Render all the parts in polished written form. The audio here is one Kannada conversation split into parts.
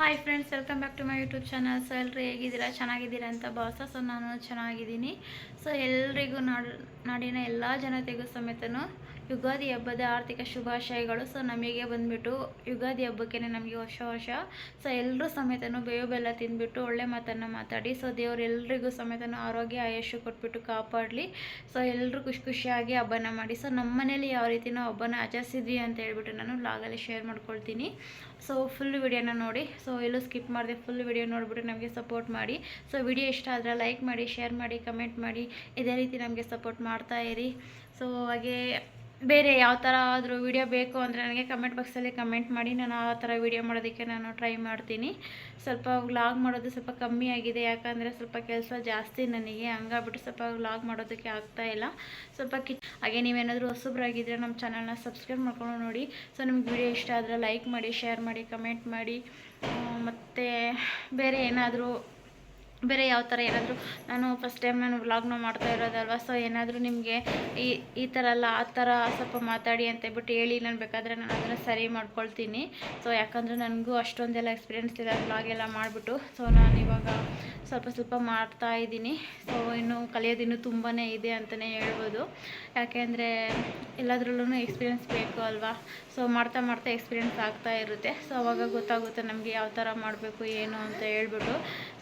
Hi friends, welcome back to my YouTube channel. So ಎಲ್ಲರೂ ಹೇಗಿದ್ದೀರಾ? ಚೆನ್ನಾಗಿದ್ದೀರಾ ಅಂತ ಭಾವಿಸ. ಸೊ ನಾನು ಚೆನ್ನಾಗಿದ್ದೀನಿ. ಸೊ ಎಲ್ರಿಗೂ ನಾಡಿನ ಎಲ್ಲ ಜನತೆಗೂ ಸಮೇತನು ಯುಗಾದಿ ಹಬ್ಬದ ಆರ್ಥಿಕ ಶುಭಾಶಯಗಳು. ಸೊ ನಮಗೆ ಬಂದುಬಿಟ್ಟು ಯುಗಾದಿ ಹಬ್ಬಕ್ಕೆ ನಮಗೆ ವರ್ಷ ಸೊ ಎಲ್ಲರೂ ಸಮೇತನು ಬೇವು ಬೆಲ್ಲ ತಿಂದ್ಬಿಟ್ಟು ಒಳ್ಳೆ ಮಾತನ್ನು ಮಾತಾಡಿ, ಸೊ ದೇವರು ಎಲ್ರಿಗೂ ಸಮೇತನು ಆರೋಗ್ಯ ಆಯುಷ್ಯ ಕೊಟ್ಬಿಟ್ಟು ಕಾಪಾಡಲಿ. ಸೊ ಎಲ್ಲರೂ ಖುಷಿಯಾಗಿ ಹಬ್ಬನ ಮಾಡಿ. ಸೊ ನಮ್ಮ ಮನೇಲಿ ಯಾವ ರೀತಿ ನಾವು ಹಬ್ಬನ ಆಚರಿಸಿದ್ವಿ ಅಂತ ಹೇಳ್ಬಿಟ್ಟು ನಾನು ಲಾಗಲ್ಲಿ ಶೇರ್ ಮಾಡ್ಕೊಳ್ತೀನಿ. ಸೊ ಫುಲ್ ವಿಡಿಯೋನ ನೋಡಿ. ಸೊ ಎಲ್ಲೂ ಸ್ಕಿಪ್ ಮಾಡಿದೆ, ಫುಲ್ ವಿಡಿಯೋ ನೋಡಿಬಿಟ್ಟು ನಮಗೆ ಸಪೋರ್ಟ್ ಮಾಡಿ. ಸೊ ವಿಡಿಯೋ ಇಷ್ಟ ಆದರೆ ಲೈಕ್ ಮಾಡಿ, ಶೇರ್ ಮಾಡಿ, ಕಮೆಂಟ್ ಮಾಡಿ. ಇದೇ ರೀತಿ ನಮಗೆ ಸಪೋರ್ಟ್ ಮಾಡ್ತಾ ಇರಿ. ಸೊ ಹಾಗೆ ಬೇರೆ ಯಾವ ಥರ ಆದರೂ ವಿಡಿಯೋ ಬೇಕು ಅಂದರೆ ನನಗೆ ಕಮೆಂಟ್ ಬಾಕ್ಸಲ್ಲಿ ಕಮೆಂಟ್ ಮಾಡಿ. ನಾನು ಆ ಥರ ವಿಡಿಯೋ ಮಾಡೋದಕ್ಕೆ ನಾನು ಟ್ರೈ ಮಾಡ್ತೀನಿ. ಸ್ವಲ್ಪ ವ್ಲಾಗ್ ಮಾಡೋದು ಸ್ವಲ್ಪ ಕಮ್ಮಿ ಆಗಿದೆ, ಯಾಕಂದರೆ ಸ್ವಲ್ಪ ಕೆಲಸ ಜಾಸ್ತಿ ನನಗೆ, ಹಂಗಾಗ್ಬಿಟ್ಟು ಸ್ವಲ್ಪ ವ್ಲಾಗ್ ಮಾಡೋದಕ್ಕೆ ಆಗ್ತಾಯಿಲ್ಲ. ಸ್ವಲ್ಪ ಹಾಗೆ ನೀವೇನಾದರೂ ಹೊಸಬ್ರಾಗಿದ್ದರೆ ನಮ್ಮ ಚಾನಲ್ನ ಸಬ್ಸ್ಕ್ರೈಬ್ ಮಾಡ್ಕೊಂಡು ನೋಡಿ. ಸೊ ನಿಮ್ಗೆ ವಿಡಿಯೋ ಇಷ್ಟ ಆದರೆ ಲೈಕ್ ಮಾಡಿ, ಶೇರ್ ಮಾಡಿ, ಕಮೆಂಟ್ ಮಾಡಿ. ಮತ್ತು ಬೇರೆ ಯಾವ ಥರ ಏನಾದರೂ ನಾನು ಫಸ್ಟ್ ಟೈಮ್ ನಾನು ವ್ಲಾಗ್ನ ಮಾಡ್ತಾ ಇರೋದಲ್ವ. ಸೊ ಏನಾದರೂ ನಿಮಗೆ ಈ ಥರ ಅಲ್ಲ ಆ ಥರ ಸ್ವಲ್ಪ ಮಾತಾಡಿ ಅಂತ ಹೇಳ್ಬಿಟ್ಟು ಹೇಳಿ, ನಾನು ಬೇಕಾದರೆ ನಾನು ಅದನ್ನು ಸರಿ ಮಾಡ್ಕೊಳ್ತೀನಿ. ಸೊ ಯಾಕಂದರೆ ನನಗೂ ಅಷ್ಟೊಂದೆಲ್ಲ ಎಕ್ಸ್ಪೀರಿಯೆನ್ಸ್ ಇಲ್ಲ ವ್ಲಾಗ್ ಎಲ್ಲ ಮಾಡಿಬಿಟ್ಟು. ಸೊ ನಾನು ಇವಾಗ ಸ್ವಲ್ಪ ಮಾಡ್ತಾ ಇದ್ದೀನಿ. ಸೊ ಇನ್ನು ಕಲಿಯೋದಿನ್ನೂ ತುಂಬಾ ಇದೆ ಅಂತಲೇ ಹೇಳ್ಬೋದು. ಯಾಕೆಂದರೆ ಎಲ್ಲದರಲ್ಲೂ ಎಕ್ಸ್ಪೀರಿಯೆನ್ಸ್ ಬೇಕು ಅಲ್ವಾ. ಸೊ ಮಾಡ್ತಾ ಎಕ್ಸ್ಪೀರಿಯೆನ್ಸ್ ಆಗ್ತಾ ಇರುತ್ತೆ. ಸೊ ಅವಾಗ ಗೊತ್ತಾಗುತ್ತೆ ನಮಗೆ ಯಾವ ಥರ ಮಾಡಬೇಕು ಏನು ಅಂತ ಹೇಳ್ಬಿಟ್ಟು.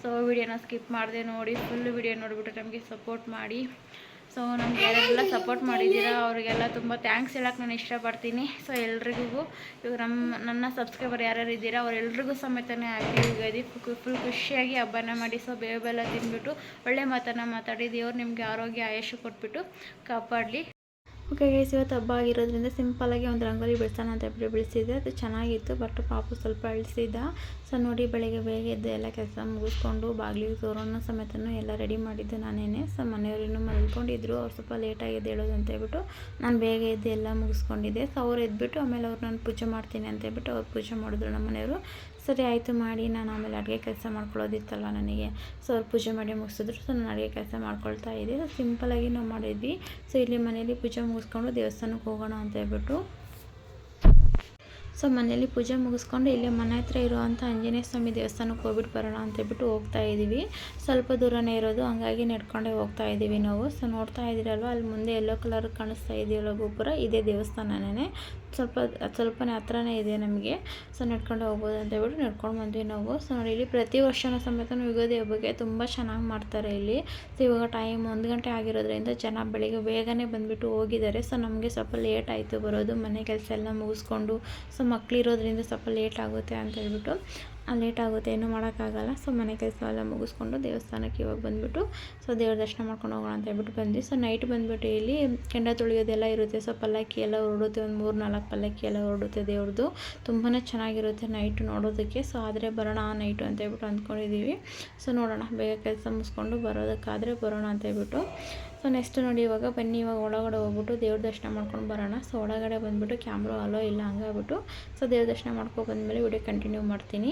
ಸೊ ವಿಡಿಯೋನ ಸ್ಕಿಪ್ ಮಾಡದೆ ನೋಡಿ, ಫುಲ್ ವಿಡಿಯೋ ನೋಡಿಬಿಟ್ಟು ನಮಗೆ ಸಪೋರ್ಟ್ ಮಾಡಿ. ಸೊ ನಮ್ಗೆ ಯಾರೆಲ್ಲ ಸಪೋರ್ಟ್ ಮಾಡಿದ್ದೀರಾ ಅವರಿಗೆಲ್ಲ ತುಂಬ ಥ್ಯಾಂಕ್ಸ್ ಹೇಳೋಕ್ಕೆ ನಾನು ಇಷ್ಟಪಡ್ತೀನಿ. ಸೊ ಎಲ್ರಿಗೂ ಇವಾಗ ನನ್ನ ಸಬ್ಸ್ಕ್ರೈಬರ್ ಯಾರ್ಯಾರು ಇದ್ದೀರಾ ಅವರೆಲ್ರಿಗೂ ಸಮೇತನೇ ಹ್ಯಾಪಿ ಯುಗಾದಿ. ಫುಲ್ ಖುಷಿಯಾಗಿ ಹಬ್ಬನ ಮಾಡಿ. ಸೊ ಬೇವು ಬೆಲ್ಲ ತಿಂದ್ಬಿಟ್ಟು ಒಳ್ಳೆ ಮಾತನ್ನು ಮಾತಾಡಿ ದೇವ್ರು ನಿಮಗೆ ಆರೋಗ್ಯ ಆಯುಷ್ಯ ಕೊಟ್ಬಿಟ್ಟು ಕಾಪಾಡಲಿ. ಓಕೆ ಗೈಸ್, ಇವತ್ತು ಹಬ್ಬ ಆಗಿರೋದ್ರಿಂದ ಸಿಂಪಲ್ಲಾಗಿ ಒಂದು ರಂಗೋಲಿ ಬಿಡಿಸೋಣ ಅಂತ ಬಿಡಿಸಿದ್ದೆ. ಅದು ಚೆನ್ನಾಗಿತ್ತು, ಬಟ್ ಪಾಪು ಸ್ವಲ್ಪ ಅಳಿಸಿದ್ದ. ಸೊ ನೋಡಿ, ಬೆಳಗ್ಗೆ ಬೇಗ ಎದ್ದು ಎಲ್ಲ ಕೆಲಸ ಮುಗಿಸ್ಕೊಂಡು ಬಾಗಿಲಿಗೆ ತೋರಣ ಸಮೇತನೂ ಎಲ್ಲ ರೆಡಿ ಮಾಡಿದ್ದು ನಾನೇನೆ. ಸೊ ಮನೆಯವರು ಇನ್ನೂ ಮಲ್ಕೊಂಡಿದ್ರು, ಅವ್ರು ಸ್ವಲ್ಪ ಲೇಟಾಗಿ ಎದ್ದೇಳೋದು ಅಂತ ಹೇಳ್ಬಿಟ್ಟು ನಾನು ಬೇಗ ಎದ್ದು ಎಲ್ಲ ಮುಗಿಸ್ಕೊಂಡಿದ್ದೆ. ಸೊ ಅವ್ರು ಎದ್ಬಿಟ್ಟು ಆಮೇಲೆ ಅವ್ರು ನಾನು ಪೂಜೆ ಮಾಡ್ತೀನಿ ಅಂತ ಹೇಳ್ಬಿಟ್ಟು ಅವ್ರು ಪೂಜೆ ಮಾಡಿದ್ರು ನಮ್ಮ ಮನೆಯವರು. ಸರಿ ಆಯಿತು ಮಾಡಿ, ನಾನು ಆಮೇಲೆ ಅಡುಗೆ ಕೆಲಸ ಮಾಡ್ಕೊಳ್ಳೋದಿತ್ತಲ್ವ ನನಗೆ. ಸೊ ಅವ್ರು ಪೂಜೆ ಮಾಡಿ ಮುಗಿಸಿದ್ರು. ಸೊ ನಾನು ಅಡುಗೆ ಕೆಲಸ ಮಾಡ್ಕೊಳ್ತಾ ಇದ್ದೆ. ಸೊ ಸಿಂಪಲಾಗಿ ನಾವು ಮಾಡಿದ್ವಿ. ಸೊ ಇಲ್ಲಿ ಮನೇಲಿ ಪೂಜೆ ಮುಗಿಸ್ಕೊಂಡು ದೇವಸ್ಥಾನಕ್ಕೆ ಹೋಗೋಣ ಅಂತ ಹೇಳ್ಬಿಟ್ಟು, ಸೊ ಮನೇಲಿ ಪೂಜೆ ಮುಗಿಸ್ಕೊಂಡು ಇಲ್ಲೇ ಮನೆ ಹತ್ರ ಇರುವಂಥ ಆಂಜನೇಯ ಸ್ವಾಮಿ ದೇವಸ್ಥಾನಕ್ಕೆ ಹೋಗ್ಬಿಟ್ಟು ಬರೋಣ ಅಂತ ಹೇಳ್ಬಿಟ್ಟು ಹೋಗ್ತಾ ಇದ್ದೀವಿ. ಸ್ವಲ್ಪ ದೂರನೇ ಇರೋದು, ಹಂಗಾಗಿ ನಡ್ಕೊಂಡೇ ಹೋಗ್ತಾ ಇದ್ದೀವಿ ನಾವು. ಸೊ ನೋಡ್ತಾ ಇದ್ದೀರಲ್ವ, ಅಲ್ಲಿ ಮುಂದೆ ಯೆಲ್ಲೋ ಕಲರ್ ಕಾಣಿಸ್ತಾ ಇದೆಯಲ್ಲ ಗೋಪುರ, ಇದೇ ದೇವಸ್ಥಾನನೇ. ಸ್ವಲ್ಪನೇ ಹತ್ರನೇ ಇದೆ ನಮಗೆ. ಸೊ ನಡ್ಕೊಂಡು ಹೋಗ್ಬೋದು ಅಂತ ಹೇಳ್ಬಿಟ್ಟು ನಡ್ಕೊಂಡು ಬಂದ್ವಿ ನಾವು. ಸೊ ನೋಡಿ, ಇಲ್ಲಿ ಪ್ರತಿ ವರ್ಷವೂ ಸಮೇತ ಯುಗಾದಿ ಹಬ್ಬಕ್ಕೆ ತುಂಬ ಚೆನ್ನಾಗಿ ಮಾಡ್ತಾರೆ ಇಲ್ಲಿ. ಸೊ ಇವಾಗ ಟೈಮ್ 1 ಗಂಟೆ ಆಗಿರೋದ್ರಿಂದ ಜನ ಬೆಳಿಗ್ಗೆ ಬೇಗನೆ ಬಂದುಬಿಟ್ಟು ಹೋಗಿದ್ದಾರೆ. ಸೊ ನಮಗೆ ಸ್ವಲ್ಪ ಲೇಟ್ ಆಯಿತು ಬರೋದು, ಮನೆ ಕೆಲಸ ಎಲ್ಲ ಮುಗಿಸ್ಕೊಂಡು. ಸೊ ಮಕ್ಕಳಿರೋದ್ರಿಂದ ಸ್ವಲ್ಪ ಲೇಟ್ ಆಗುತ್ತೆ ಅಂತ ಹೇಳ್ಬಿಟ್ಟು, ಲೇಟ್ ಆಗುತ್ತೆ, ಏನೂ ಮಾಡೋಕ್ಕಾಗಲ್ಲ. ಸೊ ಮನೆ ಕೆಲಸ ಎಲ್ಲ ಮುಗಿಸ್ಕೊಂಡು ದೇವಸ್ಥಾನಕ್ಕೆ ಇವಾಗ ಬಂದುಬಿಟ್ಟು ಸೊ ದೇವ್ರ ದರ್ಶನ ಮಾಡ್ಕೊಂಡು ಹೋಗೋಣ ಅಂತ ಹೇಳ್ಬಿಟ್ಟು ಬಂದ್ವಿ. ಸೊ ನೈಟ್ ಬಂದುಬಿಟ್ಟು ಇಲ್ಲಿ ಕೆಂಡ ತೊಳೆಯೋದೆಲ್ಲ ಇರುತ್ತೆ. ಸೊ ಪಲ್ಲಕ್ಕಿ ಎಲ್ಲ ಹೊರಡುತ್ತೆ, ಒಂದು 3-4 ಪಲ್ಲಕ್ಕಿ ಎಲ್ಲ ಹೊರಡುತ್ತೆ ದೇವ್ರದ್ದು. ತುಂಬಾ ಚೆನ್ನಾಗಿರುತ್ತೆ ನೈಟು ನೋಡೋದಕ್ಕೆ. ಸೊ ಆದರೆ ಬರೋಣ ನೈಟು ಅಂತ ಹೇಳ್ಬಿಟ್ಟು ಅಂದ್ಕೊಂಡಿದ್ದೀವಿ. ಸೊ ನೋಡೋಣ, ಬೇಗ ಕೆಲಸ ಮುಗಿಸ್ಕೊಂಡು ಬರೋದಕ್ಕಾದರೆ ಬರೋಣ ಅಂತ ಹೇಳ್ಬಿಟ್ಟು. ಸೊ ನೆಕ್ಸ್ಟ್ ನೋಡಿ, ಇವಾಗ ಬನ್ನಿ, ಇವಾಗ ಒಳಗಡೆ ಹೋಗ್ಬಿಟ್ಟು ದೇವ್ರ ದರ್ಶನ ಮಾಡ್ಕೊಂಡು ಬರೋಣ. ಸೊ ಒಳಗಡೆ ಬಂದುಬಿಟ್ಟು ಕ್ಯಾಮ್ರಾ ಅಲೋ ಇಲ್ಲ, ಹಂಗಾಗ್ಬಿಟ್ಟು ಸೊ ದೇವ್ರ ದರ್ಶನ ಮಾಡ್ಕೊಂಡು ಬಂದಮೇಲೆ ವಿಡಿಯೋ ಕಂಟಿನ್ಯೂ ಮಾಡ್ತೀನಿ.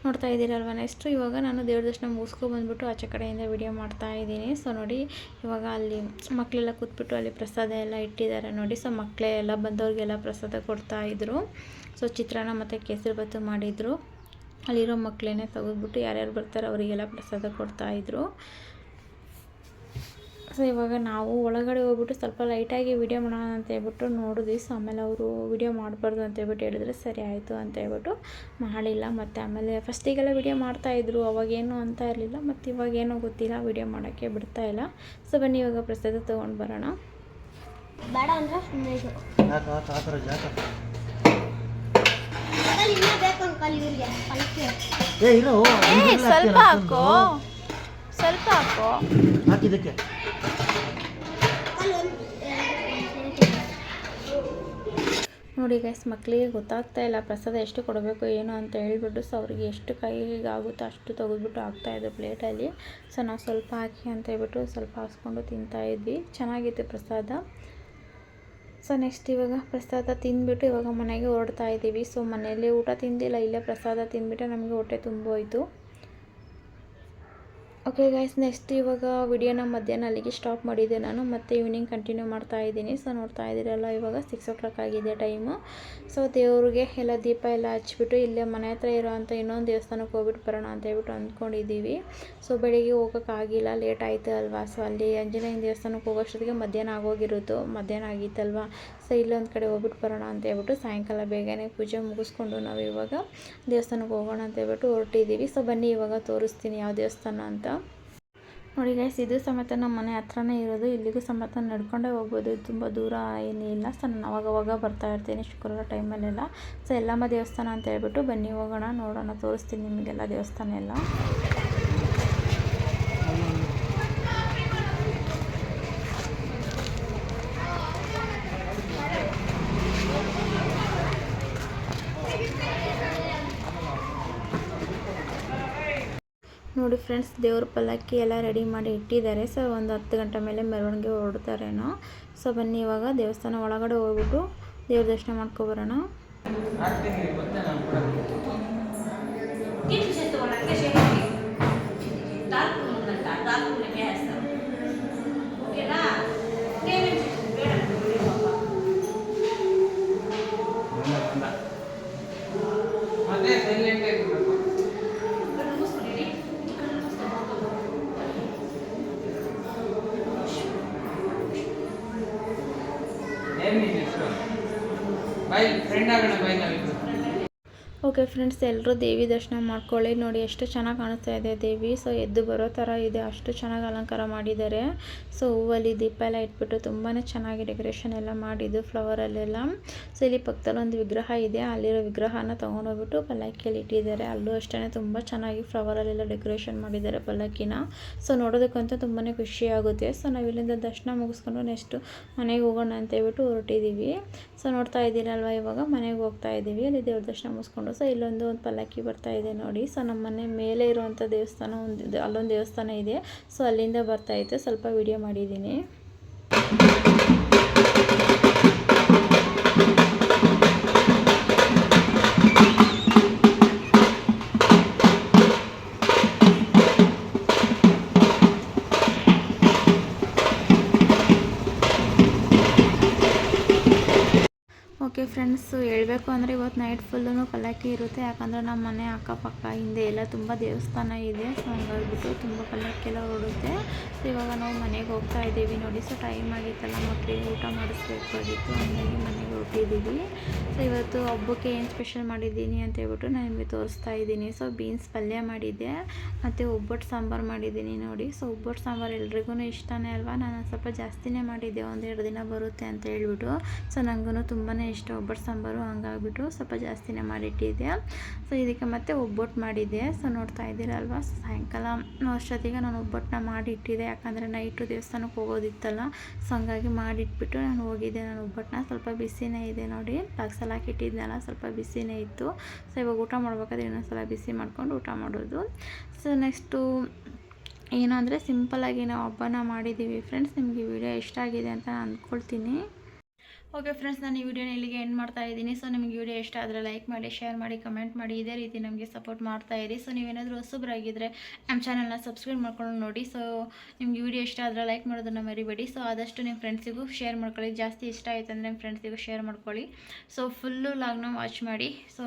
ನೋಡ್ತಾ ಇದ್ದೀರಲ್ವ. ನೆಕ್ಸ್ಟು ಇವಾಗ ನಾನು ದೇವ್ರ ದರ್ಶನ ಮುಗಿಸ್ಕೊಬಂದ್ಬಿಟ್ಟು ಆಚೆ ಕಡೆಯಿಂದ ವಿಡಿಯೋ ಮಾಡ್ತಾ ಇದ್ದೀನಿ. ಸೊ ನೋಡಿ, ಇವಾಗ ಅಲ್ಲಿ ಮಕ್ಕಳೆಲ್ಲ ಕೂತ್ಬಿಟ್ಟು ಅಲ್ಲಿ ಪ್ರಸಾದ ಎಲ್ಲ ಇಟ್ಟಿದ್ದಾರೆ ನೋಡಿ. ಸೊ ಮಕ್ಕಳೇ ಎಲ್ಲ ಬಂದವ್ರಿಗೆಲ್ಲ ಪ್ರಸಾದ ಕೊಡ್ತಾಯಿದ್ರು. ಸೊ ಚಿತ್ರಾನ್ನ ಮತ್ತು ಕೇಸರಿಬಾತು ಮಾಡಿದರು. ಅಲ್ಲಿರೋ ಮಕ್ಕಳೇ ತೆಗೆದ್ಬಿಟ್ಟು ಯಾರ್ಯಾರು ಬರ್ತಾರೆ ಅವರಿಗೆಲ್ಲ ಪ್ರಸಾದ ಕೊಡ್ತಾಯಿದ್ರು. ಸೊ ಇವಾಗ ನಾವು ಒಳಗಡೆ ಹೋಗ್ಬಿಟ್ಟು ಸ್ವಲ್ಪ ಲೈಟಾಗಿ ವಿಡಿಯೋ ಮಾಡೋಣ ಅಂತ ಹೇಳ್ಬಿಟ್ಟು ನೋಡಿದ್ವಿ. ಸೊ ಆಮೇಲೆ ಅವರು ವಿಡಿಯೋ ಮಾಡಬಾರ್ದು ಅಂತ ಹೇಳ್ಬಿಟ್ಟು ಹೇಳಿದ್ರೆ ಸರಿ ಆಯಿತು ಅಂತ ಹೇಳ್ಬಿಟ್ಟು ಮಾಡಿಲ್ಲ. ಮತ್ತು ಆಮೇಲೆ ಫಸ್ಟಿಗೆಲ್ಲ ವಿಡಿಯೋ ಮಾಡ್ತಾಯಿದ್ರು, ಅವಾಗೇನು ಅಂತ ಇರಲಿಲ್ಲ. ಮತ್ತು ಇವಾಗೇನೋ ಗೊತ್ತಿಲ್ಲ, ವಿಡಿಯೋ ಮಾಡೋಕ್ಕೆ ಬಿಡ್ತಾಯಿಲ್ಲ. ಸೊ ಬನ್ನಿ ಇವಾಗ ಪ್ರಸಾದ ತೊಗೊಂಡು ಬರೋಣ. ಬೇಡ ಅಂದರೆ ಸ್ವಲ್ಪ ಹಾಕೋ, ಸ್ವಲ್ಪ ಹಾಕೋ ಹಾಕಿದ್ದಕ್ಕೆ. ನೋಡಿ ಗೈಸ್, ಮಕ್ಕಳಿಗೆ ಗೊತ್ತಾಗ್ತಾ ಇಲ್ಲ ಪ್ರಸಾದ ಎಷ್ಟು ಕೊಡಬೇಕು ಏನು ಅಂತ ಹೇಳ್ಬಿಟ್ಟು. ಸೊ ಅವ್ರಿಗೆ ಎಷ್ಟು ಕೈಗೆ ಆಗುತ್ತೋ ಅಷ್ಟು ತೆಗೆದ್ಬಿಟ್ಟು ಹಾಕ್ತಾಯಿದ್ರು ಪ್ಲೇಟಲ್ಲಿ. ಸೊ ನಾವು ಸ್ವಲ್ಪ ಹಾಕಿ ಅಂತ ಹೇಳ್ಬಿಟ್ಟು ಸ್ವಲ್ಪ ಹಾಕ್ಸ್ಕೊಂಡು ತಿಂತಾಯಿದ್ವಿ. ಚೆನ್ನಾಗಿತ್ತು ಪ್ರಸಾದ. ಸೊ ನೆಕ್ಸ್ಟ್ ಇವಾಗ ಪ್ರಸಾದ ತಿಂದ್ಬಿಟ್ಟು ಇವಾಗ ಮನೆಗೆ ಹೊರಡ್ತಾ ಇದ್ದೀವಿ. ಸೊ ಮನೆಯಲ್ಲಿ ಊಟ ತಿಂದಿಲ್ಲ, ಇಲ್ಲೇ ಪ್ರಸಾದ ತಿಂದ್ಬಿಟ್ಟು ನಮಗೆ ಹೊಟ್ಟೆ ತುಂಬೋಯ್ತು. ಓಕೆ ಗೈಸ್, ನೆಕ್ಸ್ಟ್ ಇವಾಗ ವಿಡಿಯೋನ ಮಧ್ಯಾಹ್ನ ಅಲ್ಲಿಗೆ ಸ್ಟಾಪ್ ಮಾಡಿದ್ದೆ ನಾನು. ಮತ್ತೆ ಈವ್ನಿಂಗ್ ಕಂಟಿನ್ಯೂ ಮಾಡ್ತಾ ಇದ್ದೀನಿ. ಸೊ ನೋಡ್ತಾ ಇದ್ದೀರಲ್ಲ, ಇವಾಗ 6 o'clock ಆಗಿದೆ ಟೈಮು. ಸೊ ದೇವ್ರಿಗೆ ಎಲ್ಲ ದೀಪ ಎಲ್ಲ ಹಚ್ಬಿಟ್ಟು ಇಲ್ಲೇ ಮನೆ ಹತ್ರ ಇರೋವಂಥ ಇನ್ನೊಂದು ದೇವಸ್ಥಾನಕ್ಕೆ ಹೋಗ್ಬಿಟ್ಟು ಬರೋಣ ಅಂತ ಹೇಳ್ಬಿಟ್ಟು ಅಂದ್ಕೊಂಡಿದ್ದೀವಿ. ಸೊ ಬೆಳಿಗ್ಗೆ ಹೋಗೋಕ್ಕಾಗಿಲ್ಲ, ಲೇಟ್ ಆಯಿತು ಅಲ್ವಾ. ಸೊ ಅಲ್ಲಿ ಆಂಜನೇಯ ದೇವಸ್ಥಾನಕ್ಕೆ ಹೋಗೋಷ್ಟೊತ್ತಿಗೆ ಮಧ್ಯಾಹ್ನ ಆಗೋಗಿರುತ್ತೋ, ಮಧ್ಯಾಹ್ನ ಆಗಿತ್ತಲ್ವ. ಸೊ ಇಲ್ಲೊಂದು ಕಡೆ ಹೋಗ್ಬಿಟ್ಟು ಬರೋಣ ಅಂತ ಹೇಳ್ಬಿಟ್ಟು ಸಾಯಂಕಾಲ ಬೇಗನೆ ಪೂಜೆ ಮುಗಿಸ್ಕೊಂಡು ನಾವು ಇವಾಗ ದೇವಸ್ಥಾನಕ್ಕೆ ಹೋಗೋಣ ಅಂತ ಹೇಳ್ಬಿಟ್ಟು ಹೊರಟಿದ್ದೀವಿ. ಸೊ ಬನ್ನಿ ಇವಾಗ ತೋರಿಸ್ತೀನಿ ಯಾವ ದೇವಸ್ಥಾನ ಅಂತ. ನೋಡಿ ಗೈಸ್, ಇದು ಸಮೇತ ನಮ್ಮ ಮನೆ ಹತ್ರನೇ ಇರೋದು. ಇಲ್ಲಿಗೂ ಸಮೇತ ನಡ್ಕೊಂಡೇ ಹೋಗ್ಬೋದು, ತುಂಬ ದೂರ ಏನಿಲ್ಲ. ಸೊ ನಾನು ಅವಾಗವಾಗ ಬರ್ತಾ ಇರ್ತೀನಿ ಶುಕ್ರವಾರ ಟೈಮಲ್ಲೆಲ್ಲ. ಸೊ ಎಲ್ಲಮ್ಮ ದೇವಸ್ಥಾನ ಅಂತ ಹೇಳ್ಬಿಟ್ಟು ಬನ್ನಿ ಹೋಗೋಣ, ನೋಡೋಣ, ತೋರಿಸ್ತೀನಿ ನಿಮಗೆಲ್ಲ ದೇವಸ್ಥಾನ ಎಲ್ಲ. ನೋಡಿ ಫ್ರೆಂಡ್ಸ್, ದೇವ್ರ ಪಲ್ಲಕ್ಕಿ ಎಲ್ಲ ರೆಡಿ ಮಾಡಿ ಇಟ್ಟಿದ್ದಾರೆ. ಸೊ ಒಂದು 10 ಗಂಟೆ ಮೇಲೆ ಮೆರವಣಿಗೆ ಹೊರಡ್ತಾರೇನೋ. ಸೊ ಬನ್ನಿ ಇವಾಗ ದೇವಸ್ಥಾನ ಒಳಗಡೆ ಹೋಗ್ಬಿಟ್ಟು ದೇವ್ರ ದರ್ಶನ ಮಾಡ್ಕೊಬರೋಣ. ಓಕೆ ಫ್ರೆಂಡ್ಸ್, ಎಲ್ಲರೂ ದೇವಿ ದರ್ಶನ ಮಾಡ್ಕೊಳ್ಳಿ. ನೋಡಿ ಎಷ್ಟು ಚೆನ್ನಾಗಿ ಕಾಣಿಸ್ತಾ ಇದೆ ದೇವಿ. ಸೊ ಎದ್ದು ಬರೋ ಥರ ಇದೆ, ಅಷ್ಟು ಚೆನ್ನಾಗಿ ಅಲಂಕಾರ ಮಾಡಿದ್ದಾರೆ. ಸೊ ಹೂವಲ್ಲಿ ದೀಪ ಎಲ್ಲ ಇಟ್ಬಿಟ್ಟು ತುಂಬಾ ಚೆನ್ನಾಗಿ ಡೆಕೋರೇಷನ್ ಎಲ್ಲ ಮಾಡಿದ್ದು ಫ್ಲವರಲ್ಲೆಲ್ಲ. ಸೊ ಇಲ್ಲಿ ಪಕ್ಕದಲ್ಲಿ ಒಂದು ವಿಗ್ರಹ ಇದೆ, ಅಲ್ಲಿರೋ ವಿಗ್ರಹನ ತೊಗೊಂಡೋಗ್ಬಿಟ್ಟು ಪಲ್ಲಕ್ಕಿಯಲ್ಲಿ ಇಟ್ಟಿದ್ದಾರೆ. ಅಲ್ಲೂ ಅಷ್ಟೇ ತುಂಬ ಚೆನ್ನಾಗಿ ಫ್ಲವರಲ್ಲೆಲ್ಲ ಡೆಕೋರೇಷನ್ ಮಾಡಿದ್ದಾರೆ ಪಲ್ಲಕ್ಕಿನ. ಸೊ ನೋಡೋದಕ್ಕಂತೂ ತುಂಬಾ ಖುಷಿಯಾಗುತ್ತೆ. ಸೊ ನಾವು ಇಲ್ಲಿಂದ ದರ್ಶನ ಮುಗಿಸ್ಕೊಂಡು ನೆಕ್ಸ್ಟು ಮನೆಗೆ ಹೋಗೋಣ ಅಂತ ಹೇಳ್ಬಿಟ್ಟು ಹೊರಟಿದ್ದೀವಿ. ಸೊ ನೋಡ್ತಾ ಇದ್ದೀರಲ್ವ, ಇವಾಗ ಮನೆಗೆ ಹೋಗ್ತಾ ಇದ್ದೀವಿ. ಅಲ್ಲಿ ದೇವ್ರ ದರ್ಶನ ಮುಗಿಸ್ಕೊಂಡು. ಸೊ ಇಲ್ಲೊಂದು ಪಲ್ಲಕ್ಕಿ ಬರ್ತಾ ಇದೆ ನೋಡಿ. ಸೊ ನಮ್ಮ ಮನೆ ಮೇಲೆ ಇರುವಂಥ ದೇವಸ್ಥಾನ ಅಲ್ಲೊಂದು ದೇವಸ್ಥಾನ ಇದೆ. ಸೊ ಅಲ್ಲಿಂದ ಬರ್ತಾ ಇತ್ತು, ಸ್ವಲ್ಪ ವಿಡಿಯೋ ಮಾಡಿದ್ದೀನಿ. ಓಕೆ ಫ್ರೆಂಡ್ಸು, ಹೇಳಬೇಕು ಅಂದರೆ ಇವತ್ತು ನೈಟ್ ಫುಲ್ಲೂ ಪಲ್ಲಕ್ಕಿ ಇರುತ್ತೆ. ಯಾಕಂದರೆ ನಮ್ಮ ಮನೆ ಅಕ್ಕಪಕ್ಕ ಹಿಂದೆ ಎಲ್ಲ ತುಂಬ ದೇವಸ್ಥಾನ ಇದೆ. ಸೊ ಹಂಗಾಗ್ಬಿಟ್ಟು ತುಂಬ ಪಲ್ಲಕ್ಕಿ ಎಲ್ಲ ಓಡುತ್ತೆ. ಸೊ ಇವಾಗ ನಾವು ಮನೆಗೆ ಹೋಗ್ತಾ ಇದ್ದೀವಿ ನೋಡಿ. ಸೊ ಟೈಮ್ ಆಗಿತ್ತಲ್ಲ, ಮಕ್ಕಳಿಗೆ ಊಟ ಮಾಡಿಸ್ಬೇಕಾಗಿತ್ತು, ಹಂಗಾಗಿ ಮನೆಗೆ ಹೊರಟಿದ್ದೀವಿ. ಸೊ ಇವತ್ತು ಹಬ್ಬಕ್ಕೆ ಏನು ಸ್ಪೆಷಲ್ ಮಾಡಿದ್ದೀನಿ ಅಂತ ಹೇಳ್ಬಿಟ್ಟು ನಾನು ನಿಮಗೆ ತೋರಿಸ್ತಾ ಇದ್ದೀನಿ. ಸೊ ಬೀನ್ಸ್ ಪಲ್ಯ ಮಾಡಿದ್ದೆ, ಮತ್ತು ಒಬ್ಬಟ್ಟು ಸಾಂಬಾರು ಮಾಡಿದ್ದೀನಿ ನೋಡಿ. ಸೊ ಒಬ್ಬಟ್ಟು ಸಾಂಬಾರು ಎಲ್ರಿಗೂ ಇಷ್ಟನೇ ಅಲ್ವಾ. ನಾನು ಸ್ವಲ್ಪ ಜಾಸ್ತಿನೇ ಮಾಡಿದ್ದೆ, 1-2 ದಿನ ಬರುತ್ತೆ ಅಂತ ಹೇಳ್ಬಿಟ್ಟು. ಸೊ ನನಗೂ ತುಂಬಾ ಇಷ್ಟ ಒಬ್ಬಟ್ಟು ಸಾಂಬಾರು, ಹಂಗಾಗ್ಬಿಟ್ಟು ಸ್ವಲ್ಪ ಜಾಸ್ತಿನೇ ಮಾಡಿಟ್ಟಿದ್ದೆ. ಸೊ ಇದಕ್ಕೆ ಮತ್ತೆ ಒಬ್ಬಟ್ಟು ಮಾಡಿದ್ದೆ. ಸೊ ನೋಡ್ತಾ ಇದ್ದೀರಲ್ವ, ಸಾಯಂಕಾಲ ಅಷ್ಟೊತ್ತಿಗೆ ನಾನು ಒಬ್ಬಟ್ಟನ್ನ ಮಾಡಿಟ್ಟಿದ್ದೆ. ಯಾಕಂದರೆ ನೈಟು ದೇವಸ್ಥಾನಕ್ಕೆ ಹೋಗೋದಿತ್ತಲ್ಲ. ಸೊ ಹಂಗಾಗಿ ಮಾಡಿಟ್ಬಿಟ್ಟು ನಾನು ಹೋಗಿದ್ದೆ. ನಾನು ಒಬ್ಬಟ್ಟನ್ನ ಸ್ವಲ್ಪ ಬಿಸಿನೇ ಇದೆ ನೋಡಿ, ಬಾಕ್ಸಲ್ಲಿ ಹಾಕಿಟ್ಟಿದ್ನಲ್ಲ, ಸ್ವಲ್ಪ ಬಿಸಿನೇ ಇತ್ತು. ಸೊ ಇವಾಗ ಊಟ ಮಾಡ್ಬೇಕಾದ್ರೆ ಇನ್ನೊಂದ್ಸಲ ಬಿಸಿ ಮಾಡ್ಕೊಂಡು ಊಟ ಮಾಡೋದು. ಸೊ ನೆಕ್ಸ್ಟು ಏನು ಅಂದರೆ ಸಿಂಪಲ್ಲಾಗಿ ನಾವು ಹಬ್ಬನ ಮಾಡಿದ್ದೀವಿ ಫ್ರೆಂಡ್ಸ್. ನಿಮಗೆ ವಿಡಿಯೋ ಇಷ್ಟ ಆಗಿದೆ ಅಂತ ನಾನು ಅಂದ್ಕೊಳ್ತೀನಿ. ಓಕೆ ಫ್ರೆಂಡ್ಸ್, ನಾನು ಈ ವಿಡಿಯೋನ ಇಲ್ಲಿಗೆ ಎಂಡ್ ಮಾಡ್ತಾ ಇದ್ದೀನಿ. ಸೊ ನಿಮಗೆ ವಿಡಿಯೋ ಇಷ್ಟ ಆದರೆ ಲೈಕ್ ಮಾಡಿ, ಶೇರ್ ಮಾಡಿ, ಕಮೆಂಟ್ ಮಾಡಿ. ಇದೇ ರೀತಿ ನಮಗೆ ಸಪೋರ್ಟ್ ಮಾಡ್ತಾ ಇರಿ. ಸೊ ನೀವೇನಾದರೂ ಹೊಸಬ್ರಾಗಿದ್ದರೆ ನಮ್ಮ ಚಾನಲ್ನ ಸಬ್ಸ್ಕ್ರೈಬ್ ಮಾಡ್ಕೊಂಡು ನೋಡಿ. ಸೊ ನಿಮಗೆ ವಿಡಿಯೋ ಇಷ್ಟ ಆದರೆ ಲೈಕ್ ಮಾಡೋದನ್ನು ಮರಿಬೇಡಿ. ಸೊ ಆದಷ್ಟು ನಿಮ್ಮ ಫ್ರೆಂಡ್ಸಿಗೂ ಶೇರ್ ಮಾಡ್ಕೊಳ್ಳಿ. ಜಾಸ್ತಿ ಇಷ್ಟ ಆಯಿತು ಅಂದರೆ ನಿಮ್ಮ ಫ್ರೆಂಡ್ಸಿಗೂ ಶೇರ್ ಮಾಡ್ಕೊಳ್ಳಿ. ಸೊ ಫುಲ್ಲು ಲಾಗ್ನ ವಾಚ್ ಮಾಡಿ. ಸೊ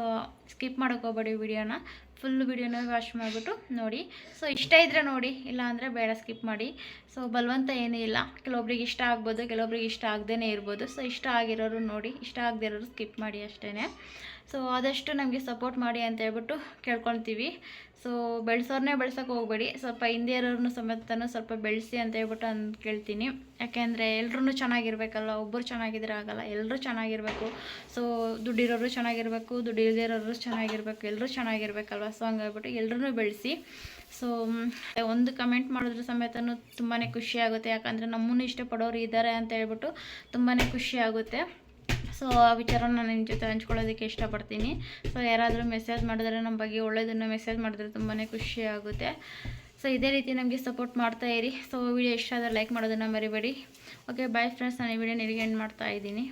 ಸ್ಕಿಪ್ ಮಾಡೋಕ್ಕೆ ಹೋಗಬೇಡಿ, ವಿಡಿಯೋನ ಫುಲ್ ವಿಡಿಯೋನ ವಾಚ್ ಮಾಡಿಬಿಟ್ಟು ನೋಡಿ. ಸೊ ಇಷ್ಟ ಇದ್ದರೆ ನೋಡಿ, ಇಲ್ಲ ಅಂದರೆ ಬೇಡ, ಸ್ಕಿಪ್ ಮಾಡಿ. ಸೊ ಬಲವಂತ ಏನೂ ಇಲ್ಲ, ಕೆಲವೊಬ್ರಿಗೆ ಇಷ್ಟ ಆಗ್ಬೋದು, ಕೆಲವೊಬ್ರಿಗೆ ಇಷ್ಟ ಆಗದೇ ಇರ್ಬೋದು. ಸೊ ಇಷ್ಟ ಆಗಿರೋರು ನೋಡಿ, ಇಷ್ಟ ಆಗದೇ ಇರೋರು ಸ್ಕಿಪ್ ಮಾಡಿ ಅಷ್ಟೇ. ಸೊ ಆದಷ್ಟು ನಮಗೆ ಸಪೋರ್ಟ್ ಮಾಡಿ ಅಂತ ಹೇಳ್ಬಿಟ್ಟು ಕೇಳ್ಕೊಳ್ತೀವಿ. ಸೊ ಬೆಳೆಸೋರನ್ನೇ ಬೆಳ್ಸೋಕೆ ಹೋಗಬೇಡಿ, ಸ್ವಲ್ಪ ಹಿಂದೆ ಇರೋರನ್ನು ಸಮೇತನೂ ಸ್ವಲ್ಪ ಬೆಳೆಸಿ ಅಂತ ಹೇಳ್ಬಿಟ್ಟು ಕೇಳ್ತೀನಿ. ಯಾಕೆಂದರೆ ಎಲ್ಲರೂ ಚೆನ್ನಾಗಿರ್ಬೇಕಲ್ಲ, ಒಬ್ಬರು ಚೆನ್ನಾಗಿದ್ರೆ ಆಗಲ್ಲ, ಎಲ್ಲರೂ ಚೆನ್ನಾಗಿರಬೇಕು. ಸೊ ದುಡ್ಡಿರೋರು ಚೆನ್ನಾಗಿರಬೇಕು, ದುಡ್ಡು ಇಲ್ಲದೇ ಇರೋರು ಚೆನ್ನಾಗಿರಬೇಕು, ಎಲ್ಲರೂ ಚೆನ್ನಾಗಿರ್ಬೇಕಲ್ವ. ಸೊ ಹಂಗಾಗ್ಬಿಟ್ಟು ಎಲ್ಲರೂ ಬೆಳೆಸಿ. ಸೊ ಒಂದು ಕಮೆಂಟ್ ಮಾಡಿದ್ರೆ ಸಮೇತನೂ ತುಂಬಾ ಖುಷಿ ಆಗುತ್ತೆ. ಯಾಕಂದರೆ ನಮ್ಮನ್ನು ಇಷ್ಟಪಡೋರು ಇದ್ದಾರೆ ಅಂತ ಹೇಳ್ಬಿಟ್ಟು ತುಂಬಾ ಖುಷಿ ಆಗುತ್ತೆ. ಸೊ ಆ ವಿಚಾರನ ನಾನು ನಿಮ್ಮ ಜೊತೆ ಹಂಚ್ಕೊಳ್ಳೋದಕ್ಕೆ ಇಷ್ಟಪಡ್ತೀನಿ. ಸೊ ಯಾರಾದರೂ ಮೆಸೇಜ್ ಮಾಡಿದ್ರೆ ನಮ್ಮ ಬಗ್ಗೆ ಒಳ್ಳೆಯದನ್ನು ಮೆಸೇಜ್ ಮಾಡಿದ್ರೆ ತುಂಬಾ ಖುಷಿ ಆಗುತ್ತೆ. ಸೊ ಇದೇ ರೀತಿ ನಮಗೆ ಸಪೋರ್ಟ್ ಮಾಡ್ತಾ ಇರಿ. ಸೊ ವಿಡಿಯೋ ಇಷ್ಟ ಆದರೆ ಲೈಕ್ ಮಾಡೋದನ್ನು ಮರಿಬೇಡಿ. ಓಕೆ ಬಾಯ್ ಫ್ರೆಂಡ್ಸ್, ನಾನು ಈ ವಿಡಿಯೋನ ಇಲ್ಲಿಗೆ ಎಂಡ್ ಮಾಡ್ತಾ ಇದ್ದೀನಿ.